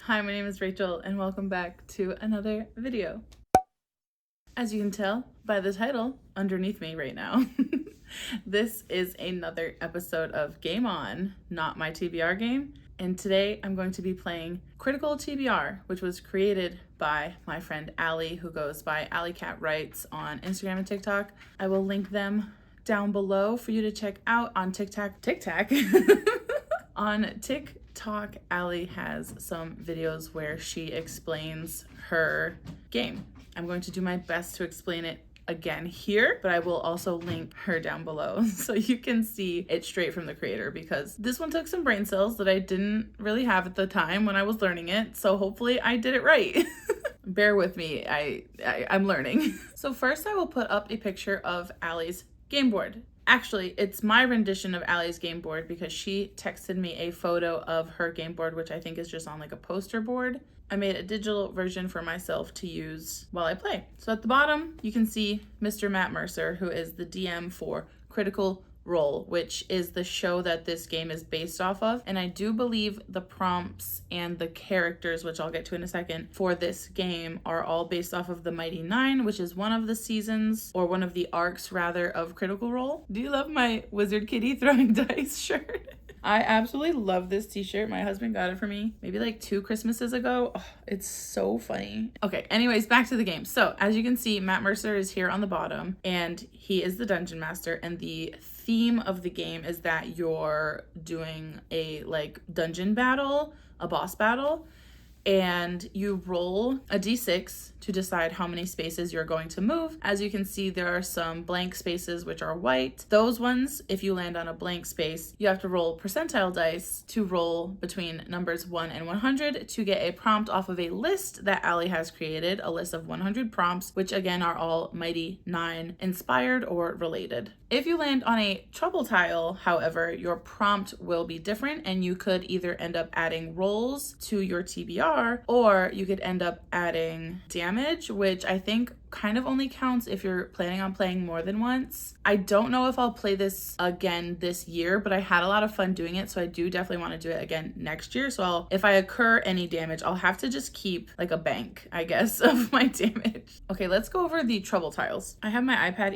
Hi, my name is Rachel and welcome back to another video. As you can tell by the title underneath me right now, this is another episode of Game On, not my TBR game. And today I'm going to be playing Critical TBR, which was created by my friend Allie, who goes by AllieCatWrites on Instagram and TikTok. I will link them down below for you to check out on TikTok. On TikTok, Allie has some videos where she explains her game. I'm going to do my best to explain it again here, but I will also link her down below so you can see it straight from the creator, because this one took some brain cells that I didn't really have at the time when I was learning it, so hopefully I did it right. Bear with me, I'm learning. So first I will put up a picture of Allie's game board. Actually, it's my rendition of Allie's game board because she texted me a photo of her game board, which I think is just on like a poster board. I made a digital version for myself to use while I play. So at the bottom, you can see Mr. Matt Mercer, who is the DM for Critical Role, which is the show that this game is based off of. And I do believe the prompts and the characters, which I'll get to in a second, for this game are all based off of the Mighty Nine, which is one of the seasons, or one of the arcs rather, of Critical Role. Do you love my Wizard Kitty throwing dice shirt? I absolutely love this t-shirt. My husband got it for me maybe like 2 Christmases ago. Oh, it's so funny. Okay, anyways, back to the game. So as you can see, Matt Mercer is here on the bottom and he is the dungeon master, and the theme of the game is that you're doing a like dungeon battle, a boss battle, and you roll a d6 to decide how many spaces you're going to move. As you can see, there are some blank spaces which are white. Those ones, if you land on a blank space, you have to roll percentile dice to roll between numbers 1 and 100 to get a prompt off of a list that Allie has created, a list of 100 prompts, which again are all Mighty Nine inspired or related. If you land on a trouble tile, however, your prompt will be different, and you could either end up adding rolls to your TBR, or you could end up adding damage, which I think kind of only counts if you're planning on playing more than once. I don't know if I'll play this again this year, but I had a lot of fun doing it, so I do definitely want to do it again next year. So if I occur any damage, I'll have to just keep like a bank, I guess, of my damage. Okay, let's go over the trouble tiles. I have my iPad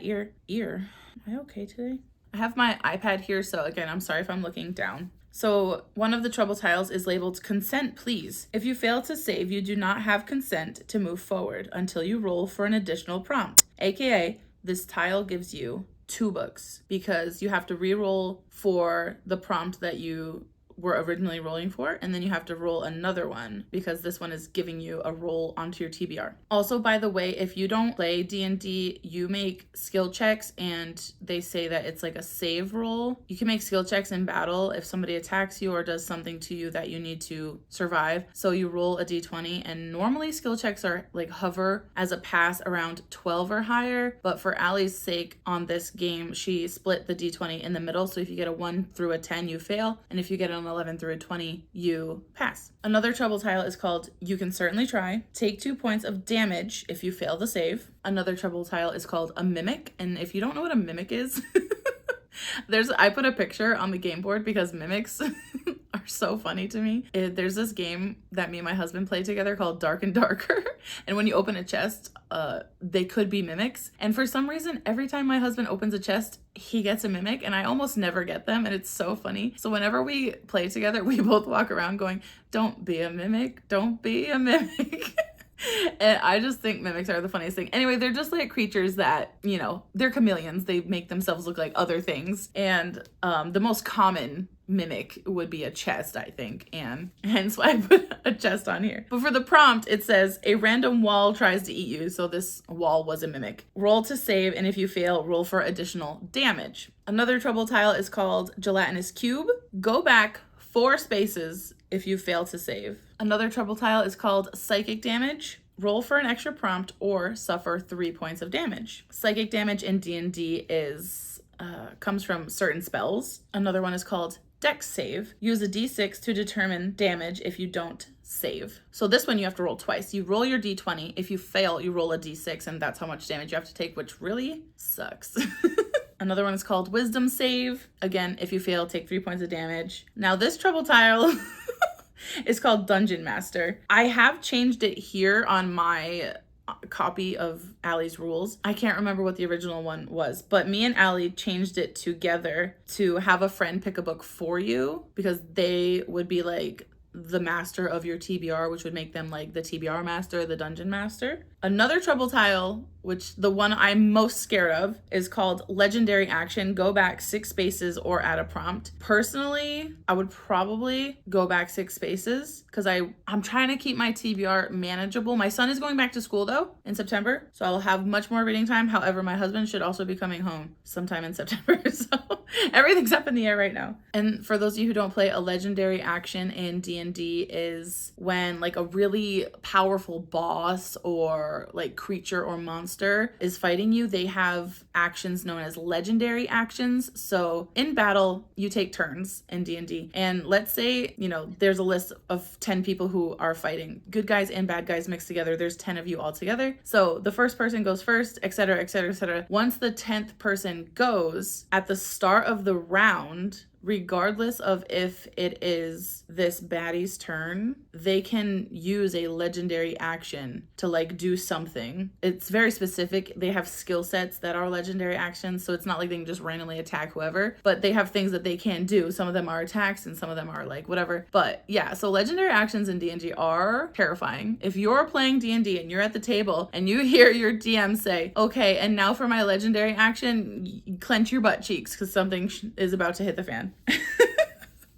ear. Am I okay today? I have my iPad here, so again, I'm sorry if I'm looking down. So one of the trouble tiles is labeled consent, please. If you fail to save, you do not have consent to move forward until you roll for an additional prompt. AKA, this tile gives you 2 books because you have to re-roll for the prompt that you were originally rolling for, and then you have to roll another one because this one is giving you a roll onto your TBR. Also, by the way, if you don't play D&D, you make skill checks, and they say that it's like a save roll. You can make skill checks in battle if somebody attacks you or does something to you that you need to survive. So you roll a d20, and normally skill checks are like hover as a pass around 12 or higher, but for Allie's sake on this game, she split the d20 in the middle, so if you get a 1 through a 10, you fail, and if you get an 11 through a 20, you pass. Another trouble tile is called You Can Certainly Try. Take 2 points of damage if you fail the save. Another trouble tile is called a mimic, and if you don't know what a mimic is, I put a picture on the game board because mimics are so funny to me. There's this game that me and my husband play together called Dark and Darker, and when you open a chest, they could be mimics, and for some reason every time my husband opens a chest, he gets a mimic, and I almost never get them, and it's so funny. So whenever we play together, we both walk around going, "Don't be a mimic, don't be a mimic." And I just think mimics are the funniest thing. Anyway, they're just like creatures that, you know, they're chameleons. They make themselves look like other things. And the most common mimic would be a chest, I think, and hence why I put a chest on here. But for the prompt, it says a random wall tries to eat you. So this wall was a mimic. Roll to save, and if you fail, roll for additional damage. Another trouble tile is called Gelatinous Cube. Go back 4 spaces if you fail to save. Another trouble tile is called Psychic Damage. Roll for an extra prompt or suffer 3 points of damage. Psychic damage in D&D comes from certain spells. Another one is called Dex Save. Use a d6 to determine damage if you don't save. So this one you have to roll twice. You roll your d20. If you fail, you roll a d6, and that's how much damage you have to take, which really sucks. Another one is called Wisdom Save. Again, if you fail, take 3 points of damage. Now this trouble tile It's called Dungeon Master. I have changed it here on my copy of Allie's rules. I can't remember what the original one was, but me and Allie changed it together to have a friend pick a book for you, because they would be like the master of your TBR, which would make them like the TBR master, the dungeon master. Another trouble tile, which the one I'm most scared of, is called Legendary Action. Go back 6 spaces or add a prompt. Personally, I would probably go back 6 spaces because I'm trying to keep my TBR manageable. My son is going back to school though in September, so I'll have much more reading time. However, my husband should also be coming home sometime in September, so everything's up in the air right now. And for those of you who don't play, a legendary action in D&D is when like a really powerful boss or like creature or monster is fighting you. They have actions known as legendary actions. So in battle, you take turns in D&D. And let's say, there's a list of 10 people who are fighting. Good guys and bad guys mixed together. There's 10 of you all together. So the first person goes first, etc., etc., etc. Once the 10th person goes, at the start of the round, regardless of if it is this baddie's turn, they can use a legendary action to like do something. It's very specific. They have skill sets that are legendary actions, so it's not like they can just randomly attack whoever, but they have things that they can do. Some of them are attacks and some of them are like whatever. But yeah, so legendary actions in D&D are terrifying. If you're playing D&D and you're at the table and you hear your DM say, okay, and now for my legendary action, clench your butt cheeks because something is about to hit the fan.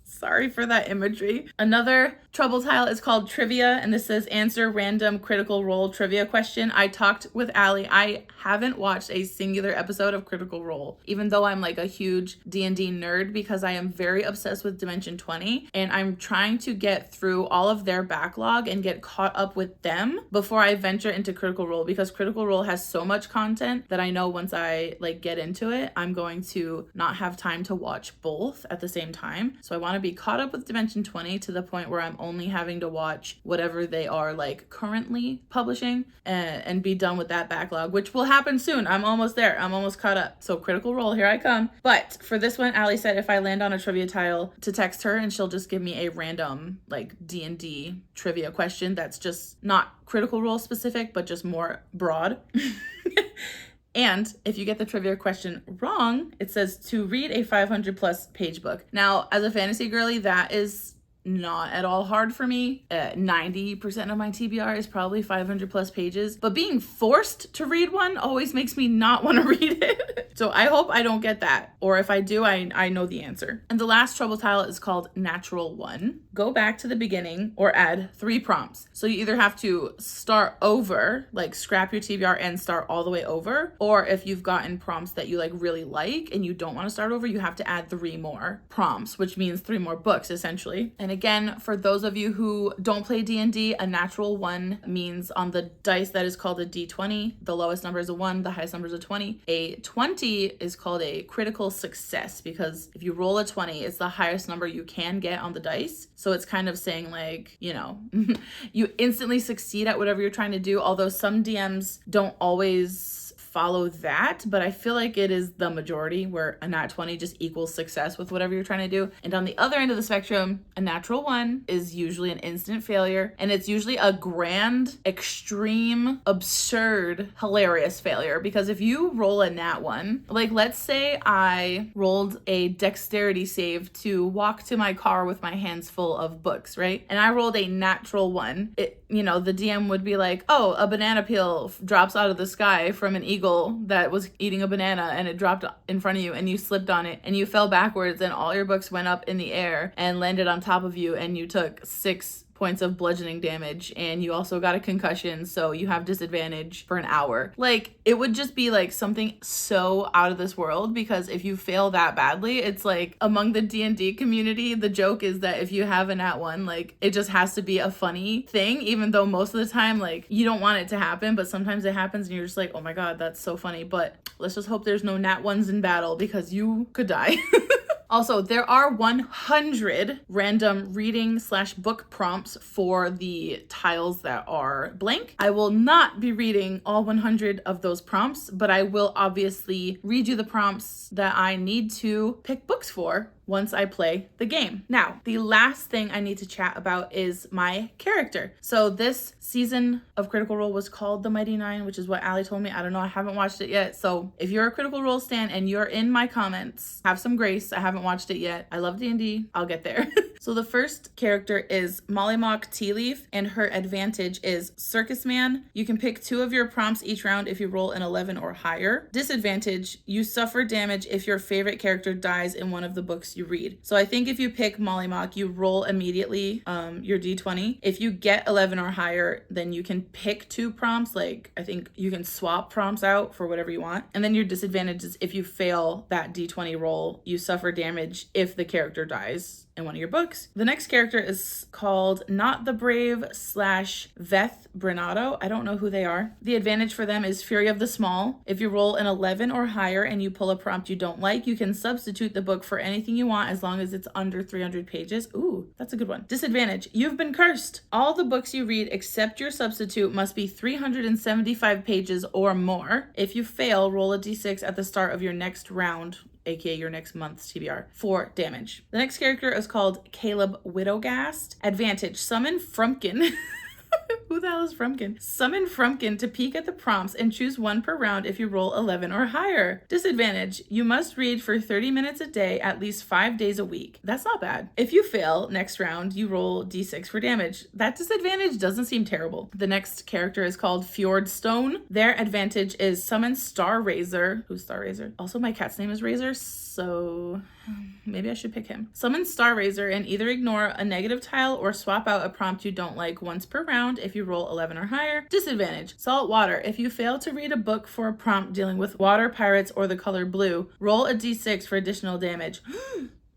Sorry for that imagery. Another trouble tile is called Trivia, and this says answer random critical role trivia question. I talked with Allie. I haven't watched a singular episode of Critical Role, even though I'm like a huge D&D nerd, because I am very obsessed with Dimension 20, and I'm trying to get through all of their backlog and get caught up with them before I venture into Critical Role, because Critical Role has so much content that I know once I like get into it, I'm going to not have time to watch both at the same time. So I want to be caught up with Dimension 20 to the point where I'm only having to watch whatever they are like currently publishing and be done with that backlog, which will happen soon. I'm almost there. I'm almost caught up. So Critical Role, here I come. But for this one, Allie said if I land on a trivia tile to text her and she'll just give me a random like D&D trivia question that's just not Critical Role specific, but just more broad. And if you get the trivia question wrong, it says to read a 500 plus page book. Now, as a fantasy girly, that is not at all hard for me. 90% of my TBR is probably 500 plus pages, but being forced to read one always makes me not want to read it. So I hope I don't get that. Or if I do, I know the answer. And the last trouble tile is called Natural One. Go back to the beginning or add 3 prompts. So you either have to start over, like scrap your TBR and start all the way over, or if you've gotten prompts that you like really like and you don't want to start over, you have to add 3 more prompts, which means 3 more books essentially. And again, for those of you who don't play D&D, a natural one means on the dice that is called a D20, the lowest number is a 1, the highest number is a 20. A 20 is called a critical success, because if you roll a 20, it's the highest number you can get on the dice. So it's kind of saying like, you instantly succeed at whatever you're trying to do, although some DMs don't always follow that, but I feel like it is the majority where a nat 20 just equals success with whatever you're trying to do. And on the other end of the spectrum, a natural 1 is usually an instant failure, and it's usually a grand, extreme, absurd, hilarious failure. Because if you roll a nat 1, like let's say I rolled a dexterity save to walk to my car with my hands full of books, right? And I rolled a natural 1. The DM would be like, oh, a banana peel drops out of the sky from an eagle that was eating a banana, and it dropped in front of you and you slipped on it and you fell backwards and all your books went up in the air and landed on top of you, and you took 6 points of bludgeoning damage, and you also got a concussion, so you have disadvantage for an hour. Like, it would just be like something so out of this world, because if you fail that badly, it's like among the D&D community, the joke is that if you have a nat 1, like it just has to be a funny thing, even though most of the time like you don't want it to happen, but sometimes it happens and you're just like, oh my god, that's so funny. But let's just hope there's no nat 1s in battle, because you could die. Also, there are 100 random reading/book prompts for the tiles that are blank. I will not be reading all 100 of those prompts, but I will obviously read you the prompts that I need to pick books for. once I play the game. Now, the last thing I need to chat about is my character. So this season of Critical Role was called The Mighty Nine, which is what Allie told me. I don't know, I haven't watched it yet. So if you're a Critical Role stan and you're in my comments, have some grace. I haven't watched it yet. I love D&D. I'll get there. So the first character is Mollymock Tea Leaf, and her advantage is Circus Man. You can pick 2 of your prompts each round if you roll an 11 or higher. Disadvantage, you suffer damage if your favorite character dies in one of the books you read. So I think if you pick Mollymock, you roll immediately your d20. If you get 11 or higher, then you can pick 2 prompts. Like, I think you can swap prompts out for whatever you want. And then your disadvantage is if you fail that d20 roll, you suffer damage if the character dies in one of your books. The next character is called Not the Brave / Veth Brenado. I don't know who they are. The advantage for them is Fury of the Small. If you roll an 11 or higher and you pull a prompt you don't like, you can substitute the book for anything you want as long as it's under 300 pages. Ooh, that's a good one. Disadvantage, you've been cursed. All the books you read except your substitute must be 375 pages or more. If you fail, roll a d6 at the start of your next round, aka your next month's TBR, for damage. The next character is called Caleb Widowgast. Advantage, summon Frumpkin. Who the hell is Frumpkin? Summon Frumpkin to peek at the prompts and choose 1 per round if you roll 11 or higher. Disadvantage, you must read for 30 minutes a day, at least 5 days a week. That's not bad. If you fail next round, you roll d6 for damage. That disadvantage doesn't seem terrible. The next character is called Fjord Stone. Their advantage is summon Star Razor. Who's Star Razor? Also, my cat's name is Razor, so maybe I should pick him. Summon Star Razor and either ignore a negative tile or swap out a prompt you don't like once per round if you roll 11 or higher. Disadvantage, Salt Water. If you fail to read a book for a prompt dealing with water, pirates, or the color blue, roll a d6 for additional damage.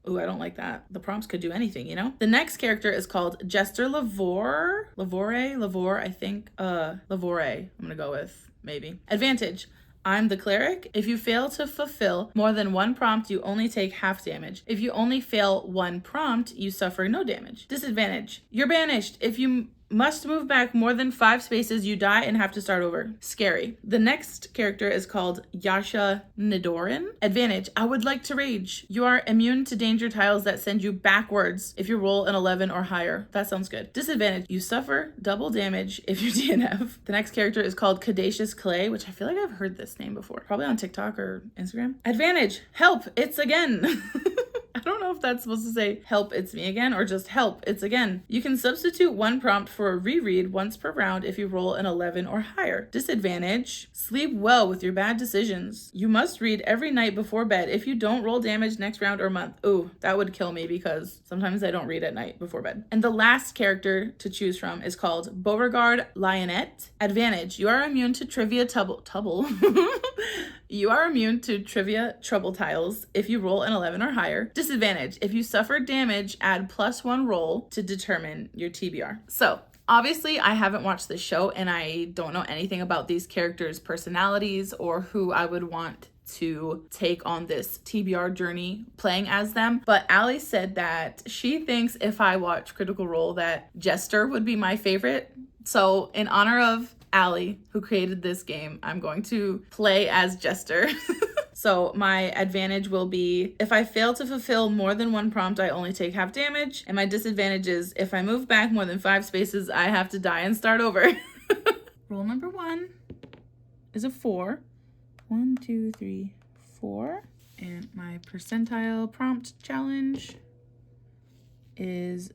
Ooh, I don't like that. The prompts could do anything, you know? The next character is called Jester Lavore, I think. Lavore, I'm gonna go with, maybe. Advantage, I'm the cleric. If you fail to fulfill more than 1 prompt, you only take half damage. If you only fail 1 prompt, you suffer no damage. Disadvantage, you're banished. If you must move back more than 5 spaces, you die and have to start over. Scary. The next character is called Yasha Nidoran. Advantage, I would like to rage. You are immune to danger tiles that send you backwards if you roll an 11 or higher. That sounds good. Disadvantage, you suffer double damage if you DNF. The next character is called Caduceus Clay, which I feel like I've heard this name before. Probably on TikTok or Instagram. Advantage, help, it's again. I don't know if that's supposed to say help, it's me again, or just help, it's again. You can substitute 1 prompt for a reread once per round if you roll an 11 or higher. Disadvantage, sleep well with your bad decisions. You must read every night before bed. If you don't, roll damage next round or month. Ooh, that would kill me because sometimes I don't read at night before bed. And the last character to choose from is called Beauregard Lionette. Advantage, you are immune to trivia trouble. You are immune to trivia trouble tiles if you roll an 11 or higher. Disadvantage, if you suffer damage, add +1 roll to determine your TBR. So, obviously, I haven't watched this show and I don't know anything about these characters' personalities or who I would want to take on this TBR journey playing as them. But Allie said that she thinks if I watch Critical Role that Jester would be my favorite. So, in honor of Allie, who created this game, I'm going to play as Jester. So my advantage will be if I fail to fulfill more than 1 prompt, I only take half damage. And my disadvantage is if I move back more than 5 spaces, I have to die and start over. Rule number 1 is a 4. 1, 2, 3, 4. And my percentile prompt challenge is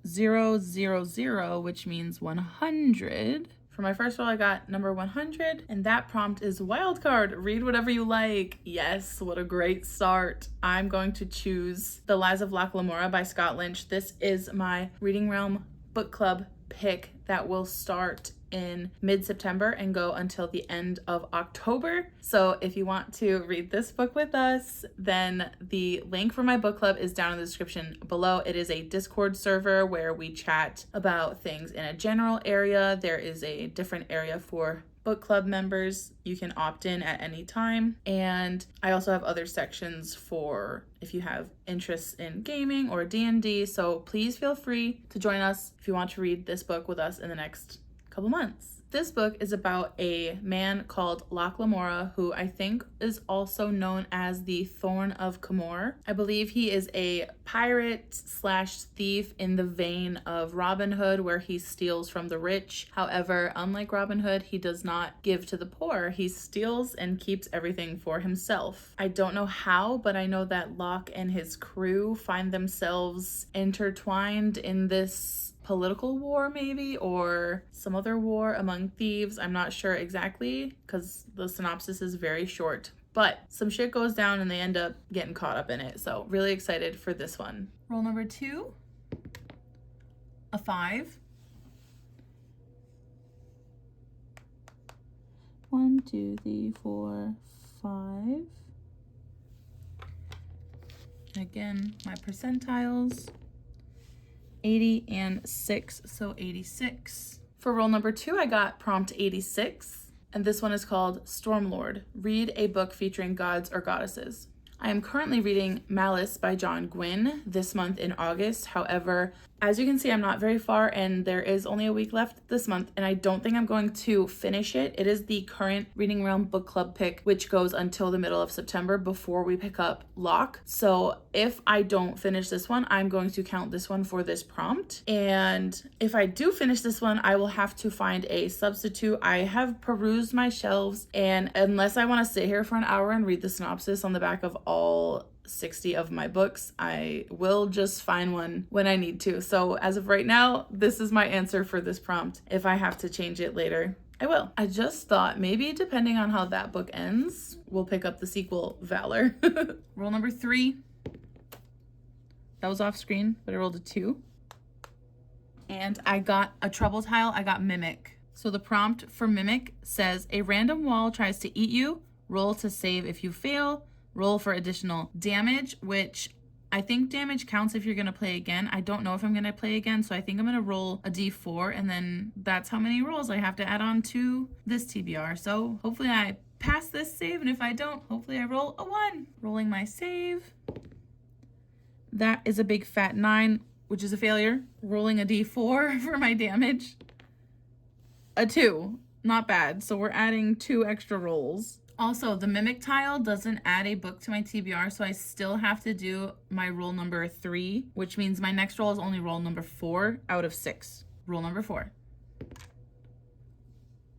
0, 0, 0, which means 100. For my first roll, I got number 100, and that prompt is wildcard. Read whatever you like. Yes, what a great start. I'm going to choose The Lies of Locke Lamora by Scott Lynch. This is my Reading Realm book club pick that will start in mid-September and go until the end of October. So if you want to read this book with us, then the link for my book club is down in the description below. It is a Discord server where we chat about things in a general area. There is a different area for book club members. You can opt in at any time. And I also have other sections for if you have interests in gaming or D&D. So please feel free to join us if you want to read this book with us in the next couple months. This book is about a man called Locke Lamora, who I think is also known as the Thorn of Camor. I believe he is a pirate slash thief in the vein of Robin Hood, where he steals from the rich. However, unlike Robin Hood, he does not give to the poor. He steals and keeps everything for himself. I don't know how, but I know that Locke and his crew find themselves intertwined in this political war maybe, or some other war among thieves. I'm not sure exactly because the synopsis is very short, but some shit goes down and they end up getting caught up in it. So really excited for this one. Roll number 2, a 5. 1, 2, 3, 4, 5. Again, my percentiles. 80 and 6, so 86. For roll number 2, I got prompt 86, and this one is called Stormlord. Read a book featuring gods or goddesses. I am currently reading Malice by John Gwynne this month in August. However, as you can see, I'm not very far and there is only a week left this month, and I don't think I'm going to finish it. It is the current Reading Realm book club pick, which goes until the middle of September before we pick up Locke. So if I don't finish this one, I'm going to count this one for this prompt. And if I do finish this one, I will have to find a substitute. I have perused my shelves, and unless I want to sit here for an hour and read the synopsis on the back of all 60 of my books, I will just find one when I need to. So as of right now, this is my answer for this prompt. If I have to change it later, I will. I just thought maybe depending on how that book ends, we'll pick up the sequel, Valor. Roll number 3. That was off screen, but I rolled a 2. And I got a trouble tile. I got Mimic. So the prompt for Mimic says, a random wall tries to eat you. Roll to save if you fail. Roll for additional damage, which I think damage counts if you're going to play again. I don't know if I'm going to play again, so I think I'm going to roll a d4, and then that's how many rolls I have to add on to this TBR. So hopefully I pass this save, and if I don't, hopefully I roll a 1. Rolling my save. That is a big fat 9, which is a failure. Rolling a d4 for my damage. A 2. Not bad. So we're adding 2 extra rolls. Also, the Mimic tile doesn't add a book to my TBR, so I still have to do my roll number 3, which means my next roll is only roll number 4 out of 6. Roll number 4.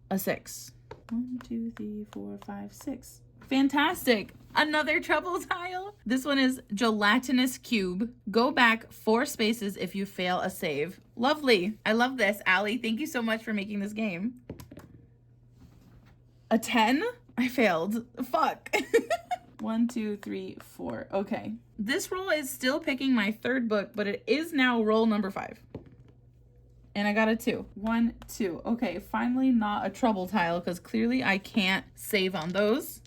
A 6. 1, 2, 3, 4, 5, 6. Fantastic. Another trouble tile. This one is Gelatinous Cube. Go back 4 spaces if you fail a save. Lovely. I love this, Allie. Thank you so much for making this game. A 10? I failed. Fuck. 1, 2, 3, 4. Okay. This roll is still picking my 3rd book, but it is now roll number 5. And I got a 2. 1, 2. Okay, finally not a trouble tile, because clearly I can't save on those.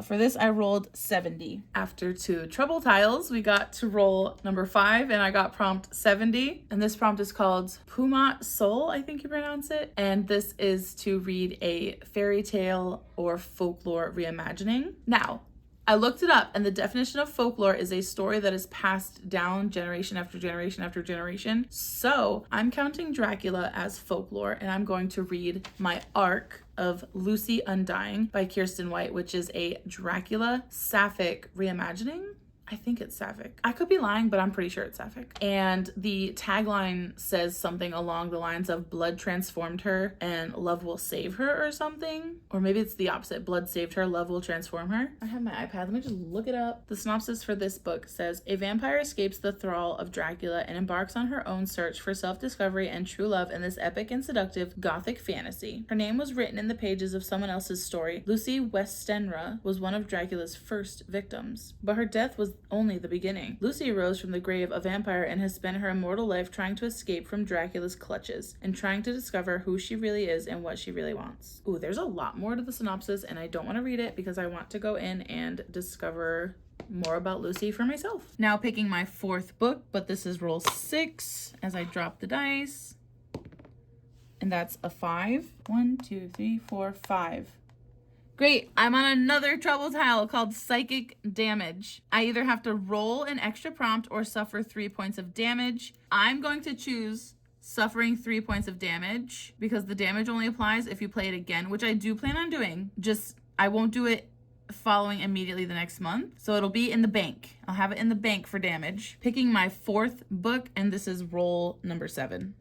For this, I rolled 70. After 2 trouble tiles, we got to roll number 5, and I got prompt 70. And this prompt is called Pumat Soul, I think you pronounce it. And this is to read a fairy tale or folklore reimagining. Now, I looked it up, and the definition of folklore is a story that is passed down generation after generation after generation. So I'm counting Dracula as folklore, and I'm going to read my arc of Lucy Undying by Kirsten White, which is a Dracula Sapphic reimagining. I think it's Sapphic. I could be lying, but I'm pretty sure it's Sapphic. And the tagline says something along the lines of blood transformed her and love will save her or something. Or maybe it's the opposite. Blood saved her, love will transform her. I have my iPad. Let me just look it up. The synopsis for this book says, a vampire escapes the thrall of Dracula and embarks on her own search for self-discovery and true love in this epic and seductive gothic fantasy. Her name was written in the pages of someone else's story. Lucy Westenra was one of Dracula's first victims, but her death was only the beginning. Lucy rose from the grave a vampire and has spent her immortal life trying to escape from Dracula's clutches and trying to discover who she really is and what she really wants. Ooh, there's a lot more to the synopsis, and I don't want to read it because I want to go in and discover more about Lucy for myself. Now picking my 4th book, but this is roll 6 as I drop the dice. And that's a 5. 1, 2, 3, 4, 5. Great, I'm on another trouble tile called Psychic Damage. I either have to roll an extra prompt or suffer 3 points of damage. I'm going to choose suffering 3 points of damage because the damage only applies if you play it again, which I do plan on doing. Just, I won't do it following immediately the next month. So it'll be in the bank. I'll have it in the bank for damage. Picking my 4th book, and this is roll number 7.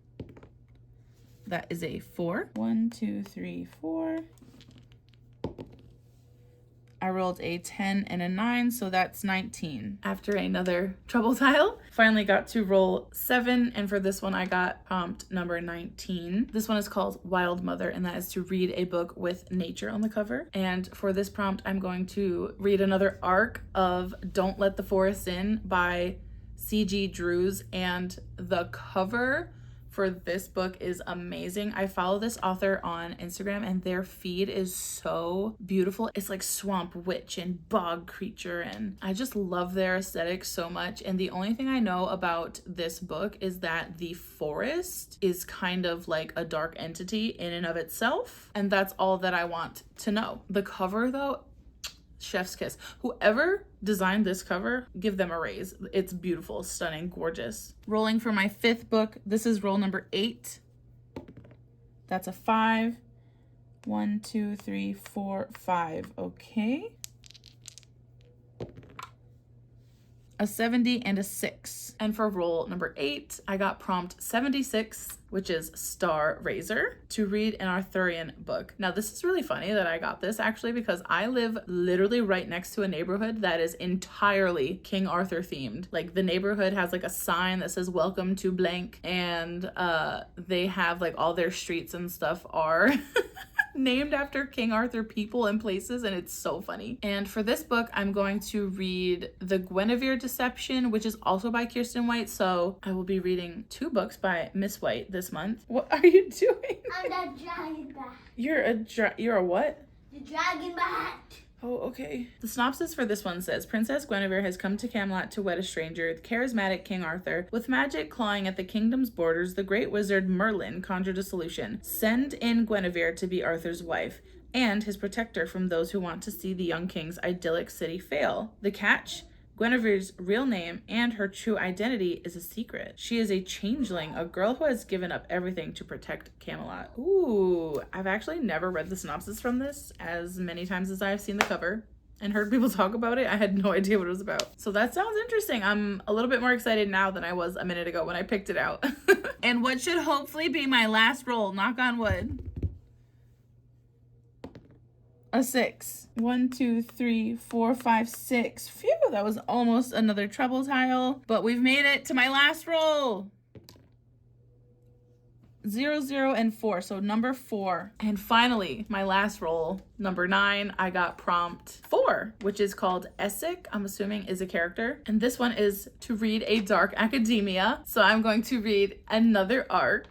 That is a 4. 1, 2, 3, 4. I rolled a 10 and a 9, so that's 19. After another trouble tile, finally got to roll 7, and for this one I got prompt number 19. This one is called Wild Mother, and that is to read a book with nature on the cover. And for this prompt, I'm going to read another arc of Don't Let the Forest In by C.G. Drews, and the cover for this book is amazing. I follow this author on Instagram and their feed is so beautiful. It's like swamp witch and bog creature, and I just love their aesthetic so much. And the only thing I know about this book is that the forest is kind of like a dark entity in and of itself, and that's all that I want to know. The cover though, chef's kiss. Whoever designed this cover, give them a raise. It's beautiful, stunning, gorgeous. Rolling for my 5th book. This is roll number 8. That's a 5. 1, 2, 3, 4, 5. Okay. A 70 and a 6. And for roll number 8, I got prompt 76, which is Star Razor, to read an Arthurian book. Now, this is really funny that I got this actually because I live literally right next to a neighborhood that is entirely King Arthur themed. Like the neighborhood has like a sign that says welcome to blank, and they have like all their streets and stuff are named after King Arthur people and places, and it's so funny. And for this book, I'm going to read The Guinevere Deception, which is also by Kirsten White. So I will be reading 2 books by Miss White this month. What are you doing? I'm the dragon bat. You're a what? The dragon bat. Oh, okay. The synopsis for this one says, Princess Guinevere has come to Camelot to wed a stranger, the charismatic King Arthur. With magic clawing at the kingdom's borders, the great wizard Merlin conjured a solution. Send in Guinevere to be Arthur's wife and his protector from those who want to see the young king's idyllic city fail. The catch? Guinevere's real name and her true identity is a secret. She is a changeling, a girl who has given up everything to protect Camelot. Ooh, I've actually never read the synopsis from this as many times as I've seen the cover and heard people talk about it. I had no idea what it was about. So that sounds interesting. I'm a little bit more excited now than I was a minute ago when I picked it out. And what should hopefully be my last roll, knock on wood. A 6. 1, 2, 3, 4, 5, 6. Phew, that was almost another treble tile, but we've made it to my last roll. 0, 0, and 4, so number 4. And finally, my last roll, number 9, I got prompt 4, which is called Essek, I'm assuming is a character. And this one is to read a dark academia. So I'm going to read another arc,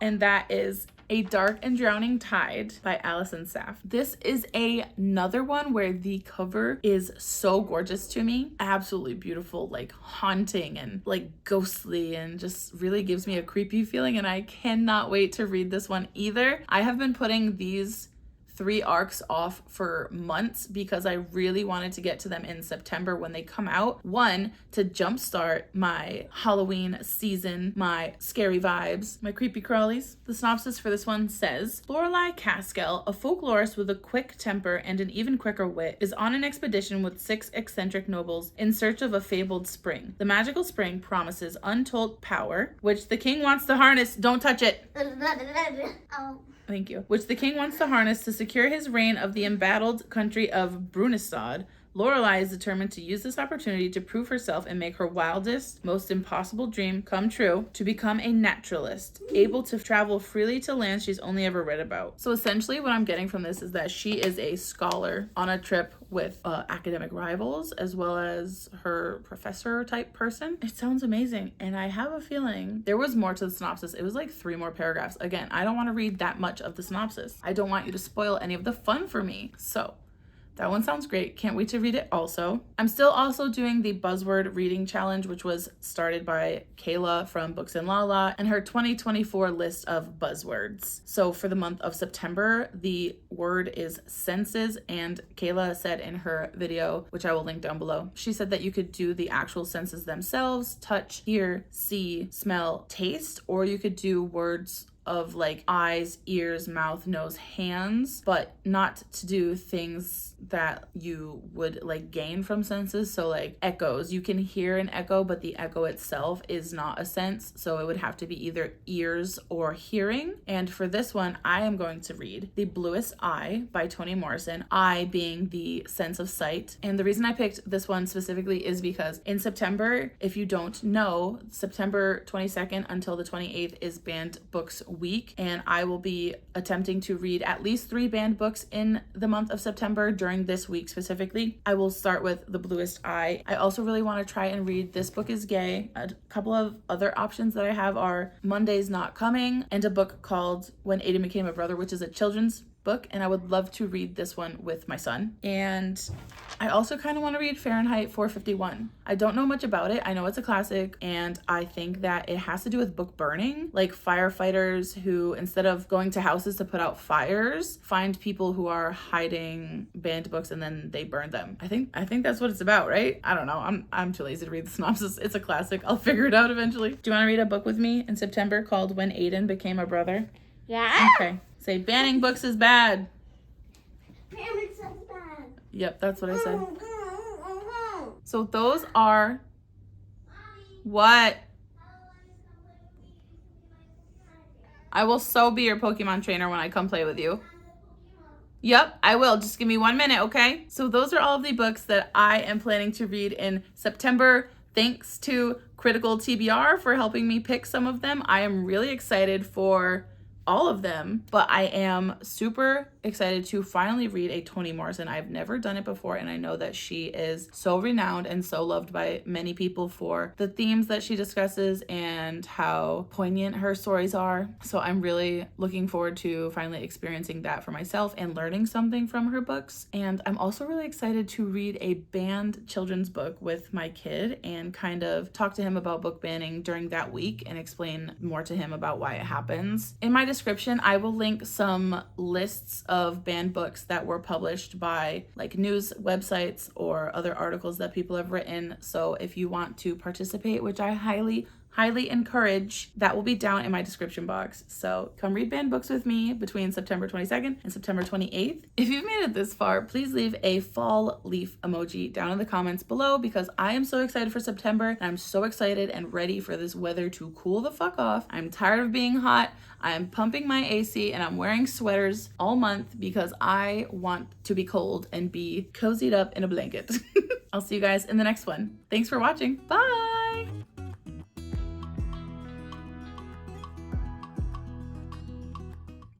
and that is A Dark and Drowning Tide by Alison Saff. This is another one where the cover is so gorgeous to me. Absolutely beautiful, like haunting and like ghostly, and just really gives me a creepy feeling, and I cannot wait to read this one either. I have been putting these 3 arcs off for months because I really wanted to get to them in September when they come out. 1, to jumpstart my Halloween season, my scary vibes, my creepy crawlies. The synopsis for this one says, Lorelei Caskell, a folklorist with a quick temper and an even quicker wit, is on an expedition with 6 eccentric nobles in search of a fabled spring. The magical spring promises untold power, which the king wants to harness. Don't touch it. Oh. Thank you. Which the king wants to harness to secure his reign of the embattled country of Brunistad. Lorelei is determined to use this opportunity to prove herself and make her wildest, most impossible dream come true, to become a naturalist, able to travel freely to lands she's only ever read about. So essentially what I'm getting from this is that she is a scholar on a trip with academic rivals, as well as her professor type person. It sounds amazing, and I have a feeling there was more to the synopsis. It was like 3 more paragraphs. Again, I don't want to read that much of the synopsis. I don't want you to spoil any of the fun for me. So That one sounds great. Can't wait to read it also. I'm still also doing the buzzword reading challenge, which was started by Kayla from Books and Lala and her 2024 list of buzzwords. So for the month of September, the word is senses, and Kayla said in her video, which I will link down below, she said that you could do the actual senses themselves: touch, hear, see, smell, taste, or you could do words of like eyes, ears, mouth, nose, hands, but not to do things that you would like gain from senses. So like echoes, you can hear an echo, but the echo itself is not a sense. So it would have to be either ears or hearing. And for this one, I am going to read The Bluest Eye by Toni Morrison, eye being the sense of sight. And the reason I picked this one specifically is because in September, if you don't know, September 22nd until the 28th is Banned Books Week, and I will be attempting to read at least 3 banned books in the month of September during this week specifically. I will start with The Bluest Eye. I also really want to try and read This Book is Gay. A couple of other options that I have are Monday's Not Coming and a book called When Aiden Became a Brother, which is a children's book, and I would love to read this one with my son. And I also kind of want to read Fahrenheit 451. I don't know much about it. I know it's a classic, and I think that it has to do with book burning, like firefighters who, instead of going to houses to put out fires, find people who are hiding banned books and then they burn them. I think that's what it's about, right? I don't know. I'm too lazy to read the synopsis. It's a classic. I'll figure it out eventually. Do you want to read a book with me in September called When Aiden Became a Brother? Yeah. Okay. Say banning books is bad. Parents are bad. Yep, that's what I said. So those are what? I will so be your Pokemon trainer when I come play with you. Yep, I will. Just give me 1 minute, okay? So those are all of the books that I am planning to read in September. Thanks to Critical TBR for helping me pick some of them. I am really excited for all of them, but I am super excited to finally read a Toni Morrison. I've never done it before, and I know that she is so renowned and so loved by many people for the themes that she discusses and how poignant her stories are. So I'm really looking forward to finally experiencing that for myself and learning something from her books. And I'm also really excited to read a banned children's book with my kid and kind of talk to him about book banning during that week and explain more to him about why it happens. In my description, I will link some lists of banned books that were published by like news websites or other articles that people have written. So if you want to participate, which I highly encourage, that will be down in my description box. So come read banned books with me between September 22nd and September 28th. If you've made it this far, please leave a fall leaf emoji down in the comments below, because I am so excited for September and I'm so excited and ready for this weather to cool the fuck off. I'm tired of being hot. I am pumping my AC and I'm wearing sweaters all month because I want to be cold and be cozied up in a blanket. I'll see you guys in the next one. Thanks for watching. Bye!